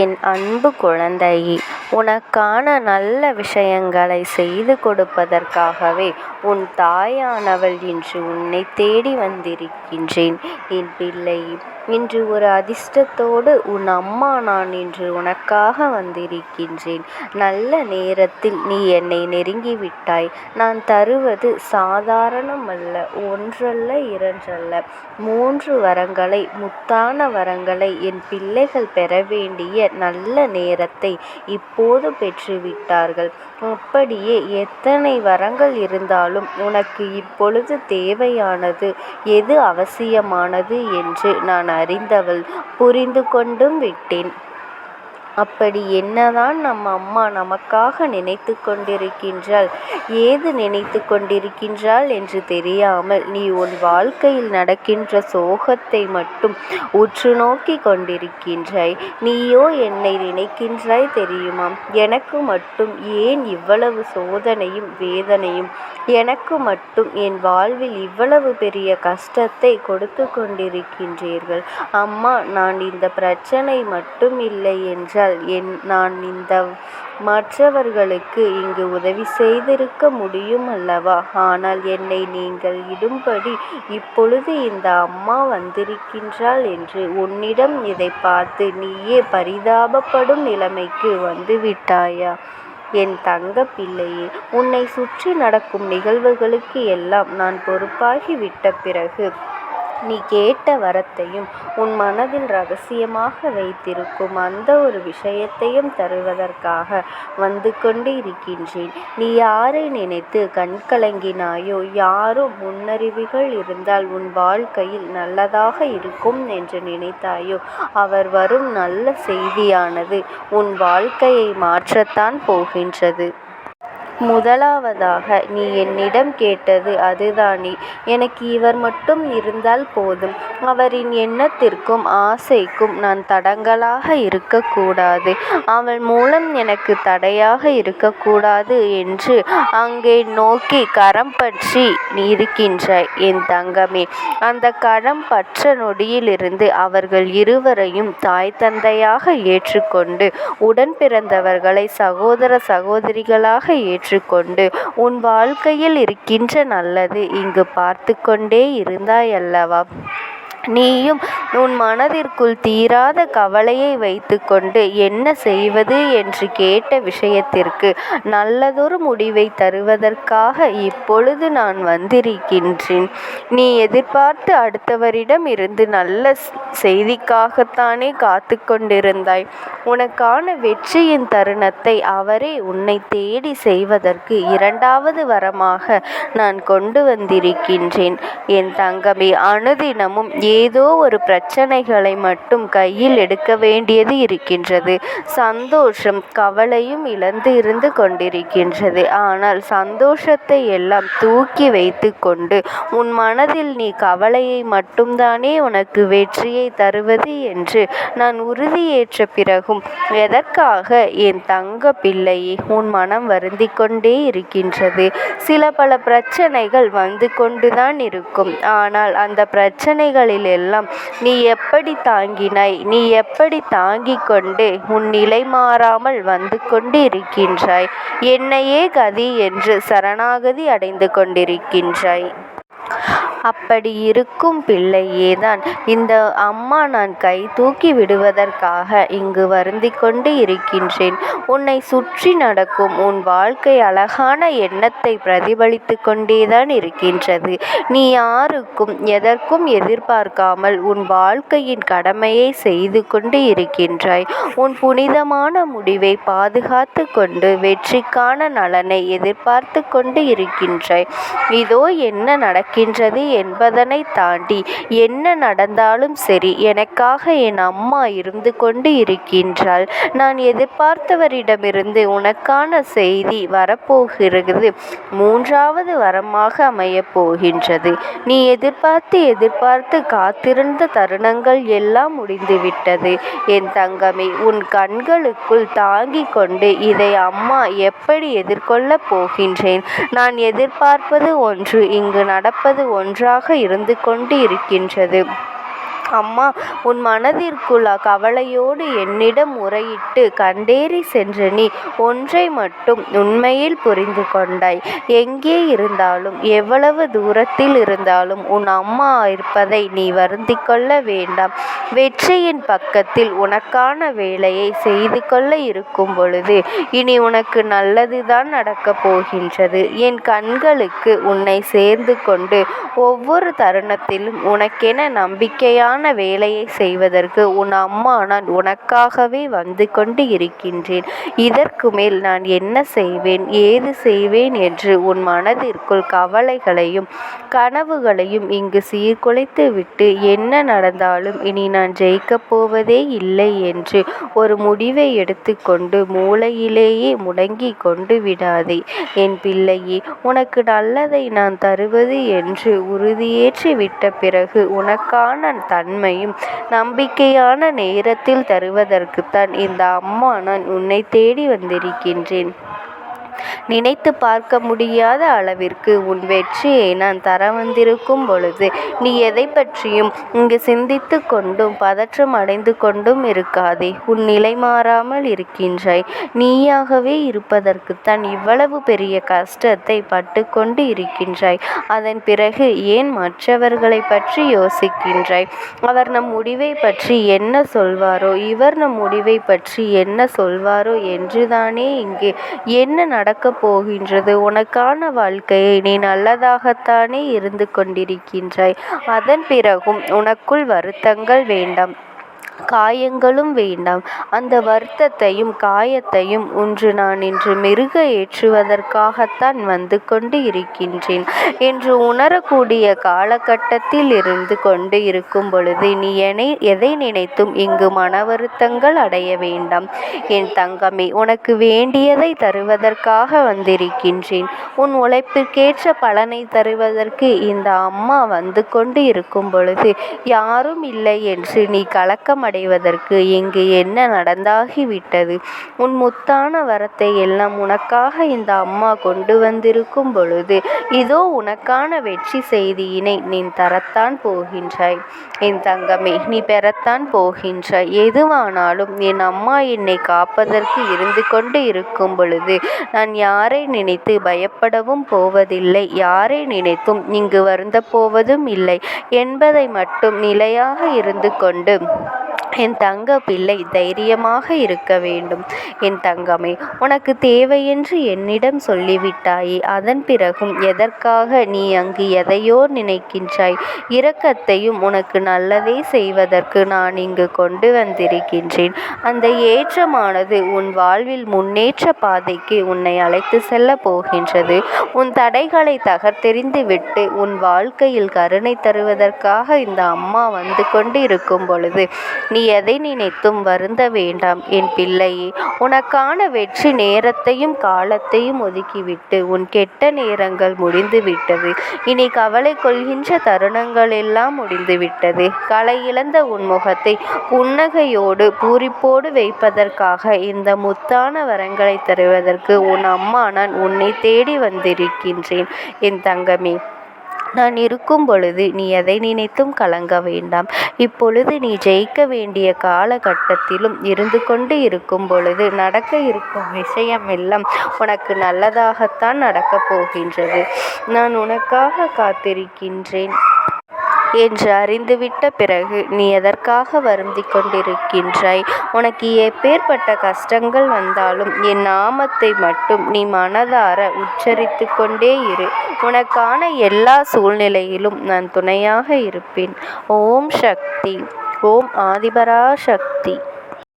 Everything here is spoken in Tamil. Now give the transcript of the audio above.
என் அன்பு குழந்தையே, உனக்கான நல்ல விஷயங்களை செய்து கொடுப்பதற்காகவே உன் தாயானவள் இன்று உன்னை தேடி வந்திருக்கின்றேன். என் பிள்ளையே, இன்று ஒரு அதிர்ஷ்டத்தோடு உன் அம்மா நான் இன்று உனக்காக வந்திருக்கின்றேன். நல்ல நேரத்தில் நீ என்னை நெருங்கிவிட்டாய். நான் தருவது சாதாரணமல்ல. ஒன்றல்ல, இரண்டல்ல, 3 வரங்களை, முத்தான வரங்களை என் பிள்ளைகள் பெற வேண்டிய நல்ல நேரத்தை இப்போது பெற்றுவிட்டார்கள். அப்படியே எத்தனை வரங்கள் இருந்தாலும் உனக்கு இப்பொழுது தேவையானது எது அவசியமானது என்று நான் அறிந்தவள், புரிந்து கொண்டும் விட்டேன். அப்படி என்னதான் நம் அம்மா நமக்காக நினைத்து கொண்டிருக்கின்றாள், ஏது நினைத்து கொண்டிருக்கின்றாள் என்று தெரியாமல் நீ உன் வாழ்க்கையில் நடக்கின்ற சோகத்தை மட்டும் உற்று நோக்கி கொண்டிருக்கின்றாய். நீயோ என்னை நினைக்கின்றாய் தெரியுமா? எனக்கு மட்டும் ஏன் இவ்வளவு சோதனையும் வேதனையும்? எனக்கு மட்டும் என் வாழ்வில் இவ்வளவு பெரிய கஷ்டத்தை கொடுத்து கொண்டிருக்கின்றீர்கள்? அம்மா, நான் இந்த பிரச்சனை மட்டும் இல்லை என்றால் நான் இந்த மற்றவர்களுக்கு இங்கு உதவி செய்திருக்க முடியும் அல்லவா? ஆனால் என்னை நீங்கள் இடும்படி இப்பொழுது இந்த அம்மா வந்திருக்கின்றாள் என்று உன்னிடம் இதை பார்த்து நீயே பரிதாபப்படும் நிலைமைக்கு வந்துவிட்டாயா? என் தங்க பிள்ளையே, உன்னை சுற்றி நடக்கும் நிகழ்வுகளுக்கு எல்லாம் நான் பொறுப்பாகி விட்ட பிறகு நீ கேட்ட வரத்தையும் உன் மனதில் ரகசியமாக வைத்திருக்கும் அந்த ஒரு விஷயத்தையும் தருவதற்காக வந்து கொண்டு இருக்கின்றேன். நீ யாரை நினைத்து கண்கலங்கினாயோ, யாரும் முன்னறிவுகள் இருந்தால் உன் வாழ்க்கையில் நல்லதாக இருக்கும் என்று நினைத்தாயோ, அவர் வரும் நல்ல செய்தியானது உன் வாழ்க்கையை மாற்றத்தான் போகின்றது. முதலாவதாக நீ என்னிடம் கேட்டது அதுதானே. எனக்கு இவர் மட்டும் இருந்தால் போதும். அவரின் எண்ணத்திற்கும் ஆசைக்கும் நான் தடங்கலாக இருக்கக்கூடாது. அவள் மூலம் எனக்கு தடையாக இருக்கக்கூடாது என்று அங்கே நோக்கி கரம் பற்றி இருக்கின்றாய் என் தங்கமே. அந்த கரம் பற்ற நொடியிலிருந்து அவர்கள் இருவரையும் தாய் தந்தையாக ஏற்றுக்கொண்டு, உடன் பிறந்தவர்களை சகோதர சகோதரிகளாக ஏற்றுக்கொண்டு உன் வாழ்க்கையில் இருக்கின்ற நல்லது இங்கு பார்த்து கொண்டே இருந்தாய் அல்லவா? நீயும் உன் மனதிற்குள் தீராத கவலையை வைத்து கொண்டு என்ன செய்வது என்று கேட்ட விஷயத்திற்கு நல்லதொரு முடிவை தருவதற்காக இப்பொழுது நான் வந்திருக்கின்றேன். நீ எதிர்பார்த்து அடுத்தவரிடம் இருந்து நல்ல செய்திக்காகத்தானே காத்து கொண்டிருந்தாய். உனக்கான வெற்றியின் தருணத்தை அவரே உன்னை தேடி செய்வதற்கு 2வது வரமாக நான் கொண்டு வந்திருக்கின்றேன் என் தங்கமே. அனுதினமும் ஏதோ ஒரு பிரச்சனைகளை மட்டும் கையில் எடுக்க வேண்டியது இருக்கின்றது. சந்தோஷம் கவலையும் இழந்து கொண்டிருக்கின்றது. ஆனால் சந்தோஷத்தை எல்லாம் தூக்கி வைத்து கொண்டு உன் மனதில் நீ கவலையை மட்டும்தானே உனக்கு வெற்றியை தருவது என்று நான் உறுதியேற்ற பிறகும் எதற்காக என் தங்க பிள்ளையே உன் மனம் வருந்தி கொண்டே இருக்கின்றது? பல பிரச்சனைகள் வந்து கொண்டுதான் இருக்கும். ஆனால் அந்த பிரச்சனைகளில் எல்லாம் நீ எப்படி தாங்கினாய்? நீ எப்படி தாங்கிக் கொண்டு உன் நிலை மாறாமல் வந்து கொண்டு இருக்கின்றாய்? என்னையே கதி என்று சரணாகதி அடைந்து கொண்டிருக்கின்றாய். அப்படி இருக்கும் பிள்ளையேதான் இந்த அம்மா நான் கை தூக்கி விடுவதற்காக இங்கு வருந்தி கொண்டு இருக்கின்றேன். உன்னை சுற்றி நடக்கும் உன் வாழ்க்கை அழகான எண்ணத்தை பிரதிபலித்து கொண்டேதான் இருக்கின்றது. நீ யாருக்கும் எதற்கும் எதிர்பார்க்காமல் உன் வாழ்க்கையின் கடமையை செய்து கொண்டு இருக்கின்றாய். உன் புனிதமான முடிவை பாதுகாத்து கொண்டு வெற்றிக்கான நலனை எதிர்பார்த்து கொண்டு இருக்கின்றாய். இதோ என்ன நடக்கின்றது என்பதனை தாண்டி என்ன நடந்தாலும் சரி, எனக்காக என் அம்மா இருந்து கொண்டு இருக்கின்றாள். நான் எதிர்பார்த்தவரிடமிருந்து உனக்கான செய்தி வரப்போகிறது. 3வது வரமாக அமையப் போகின்றது. நீ எதிர்பார்த்து காத்திருந்த தருணங்கள் எல்லாம் முடிந்துவிட்டது என் தங்கமே. உன் கண்களுக்குள் தாங்கிக் கொண்டு இதை அம்மா எப்படி எதிர்கொள்ளப் போகின்றேன்? நான் எதிர்பார்ப்பது ஒன்று, இங்கு நடப்பது ஒன்றாக இருந்து கொண்டு இருக்கின்றது. அம்மா, உன் மனதிற்குள் கவலையோடு என்னிடம் முறையிட்டு கண்டேறி சென்ற நீ ஒன்றை மட்டும் உண்மையில் புரிந்து கொண்டாய். எங்கே இருந்தாலும் எவ்வளவு தூரத்தில் இருந்தாலும் உன் அம்மா இருப்பதை நீ வருந்திக் கொள்ள வேண்டாம். வெற்றியின் பக்கத்தில் உனக்கான வேலையை செய்து கொள்ள இருக்கும் பொழுது இனி உனக்கு நல்லதுதான் நடக்கப் போகின்றது. என் கண்களுக்கு உன்னை சேர்ந்து கொண்டு ஒவ்வொரு தருணத்திலும் உனக்கென நம்பிக்கையான வேலையை செய்வதற்கு உன் அம்மா நான் உனக்காகவே வந்து கொண்டு இருக்கின்றேன். இதற்கு மேல் நான் என்ன செய்வேன், ஏது செய்வேன் என்று உன் மனதிற்குள் கவலைகளையும் கனவுகளையும் இங்கு சீர்குலைத்து விட்டு என்ன நடந்தாலும் இனி நான் ஜெயிக்கப் போவதே இல்லை என்று ஒரு முடிவை எடுத்துக்கொண்டு மூளையிலேயே முடங்கி கொண்டு விடாதே. என் பிள்ளையே, உனக்கு நல்லதை நான் தருவது என்று உறுதியேற்றி விட்ட பிறகு உனக்கான தன்மையும் நம்பிக்கையான நேரத்தில் தருவதற்குத்தான் இந்த அம்மா நான் உன்னை தேடி வந்திருக்கின்றேன். நினைத்து பார்க்க முடியாத அளவிற்கு உன் வெற்றியை நான் தர வந்திருக்கும் பொழுது நீ எதை பற்றியும் இங்கு சிந்தித்து கொண்டும் பதற்றம் அடைந்து கொண்டும் இருக்காதே. உன் நிலை மாறாமல் இருக்கின்றாய். நீயாகவே இருப்பதற்குத்தான் இவ்வளவு பெரிய கஷ்டத்தை பட்டு கொண்டு இருக்கின்றாய். அதன் பிறகு ஏன் மற்றவர்களை பற்றி யோசிக்கின்றாய்? அவர் நம் முடிவை பற்றி என்ன சொல்வாரோ, இவர் நம் முடிவை பற்றி என்ன சொல்வாரோ என்றுதானே இங்கு என்ன நடக்கப் போகின்றது? உனக்கான வாழ்க்கையை நீ நல்லதாகத்தானே இருந்து கொண்டிருக்கின்றாய். அதன் பிறகும் உனக்குள் வருத்தங்கள் வேண்டாம், காயங்களும் வேண்டாம். அந்த வருத்தத்தையும் காயத்தையும் நான் இன்று மிருக ஏற்றுவதற்காகத்தான் வந்து கொண்டு இருக்கின்றேன் என்று உணரக்கூடிய காலகட்டத்தில் இருந்து கொண்டு இருக்கும் பொழுது நீ எதை நினைத்தும் இங்கு மன வருத்தங்கள் அடைய வேண்டாம். என் தங்கமே, உனக்கு வேண்டியதை தருவதற்காக வந்திருக்கின்றேன். உன் உழைப்பிற்கேற்ற பலனை தருவதற்கு இந்த அம்மா வந்து கொண்டு இருக்கும் பொழுது யாரும் இல்லை என்று நீ கலக்கம் அடைவதற்கு இங்கு என்ன நடந்தாகிவிட்டது? உன் முத்தான வரத்தை எல்லாம் உனக்காக இந்த அம்மா கொண்டு வந்திருக்கும் பொழுது இதோ உனக்கான வெற்றி செய்தியினை நீ தரத்தான் போகின்றாய். என் தங்கமே, நீ பெறத்தான் போகின்றாய். எதுவானாலும் என் அம்மா என்னை காப்பதற்கு இருந்து கொண்டு இருக்கும் பொழுது நான் யாரை நினைத்து பயப்படவும் போவதில்லை, யாரை நினைத்தும் இங்கு வருந்த போவதும் இல்லை என்பதை மட்டும் நிலையாக இருந்து கொண்டு என் தங்க பிள்ளை தைரியமாக இருக்க வேண்டும். என் தங்கமே, உனக்கு தேவையென்று என்னிடம் சொல்லிவிட்டாயே, அதன் பிறகும் எதற்காக நீ அங்கு எதையோ நினைக்கின்றாய்? இரக்கத்தையும் உனக்கு நல்லதே செய்வதற்கு நான் இங்கு கொண்டு வந்திருக்கின்றேன். அந்த ஏற்றமானது உன் வாழ்வில் முன்னேற்ற பாதைக்கு உன்னை அழைத்து செல்ல போகின்றது. உன் தடைகளை தகர்த்தெறிந்து விட்டு உன் வாழ்க்கையில் கருணை தருவதற்காக இந்த அம்மா வந்து கொண்டு இருக்கும் பொழுது நீ எதை நினைத்தும் வருந்த வேண்டாம். என் பிள்ளையே, உனக்கான வெற்றி நேரத்தையும் காலத்தையும் ஒதுக்கிவிட்டு உன் கெட்ட நேரங்கள் முடிந்து விட்டது. இனி கவலை கொள்கின்ற தருணங்கள் எல்லாம் முடிந்து விட்டது. களை இழந்த உன் முகத்தை புன்னகையோடு பூரிப்போடு வைப்பதற்காக இந்த முத்தான வரங்களை தருவதற்கு உன் அம்மா நான் உன்னை தேடி வந்திருக்கின்றேன். என் தங்கமே, நான் இருக்கும் பொழுது நீ எதை நினைத்தும் கலங்க வேண்டாம். இப்பொழுது நீ ஜெயிக்க வேண்டிய காலகட்டத்திலும் இருந்து கொண்டு இருக்கும் பொழுது நடக்க இருக்கும் விஷயம் எல்லாம் உனக்கு நல்லதாகத்தான் நடக்கப் போகின்றது. நான் உனக்காக காத்திருக்கின்றேன் என்று அறிந்துவிட்ட பிறகு நீ எதற்காக வருந்தி கொண்டிருக்கின்றாய்? உனக்கு எப்பேற்பட்ட கஷ்டங்கள் வந்தாலும் என் நாமத்தை மட்டும் நீ மனதார உச்சரித்து கொண்டே இரு. உனக்கான எல்லா சூழ்நிலையிலும் நான் துணையாக இருப்பேன். ஓம் சக்தி. ஓம் ஆதிபரா சக்தி.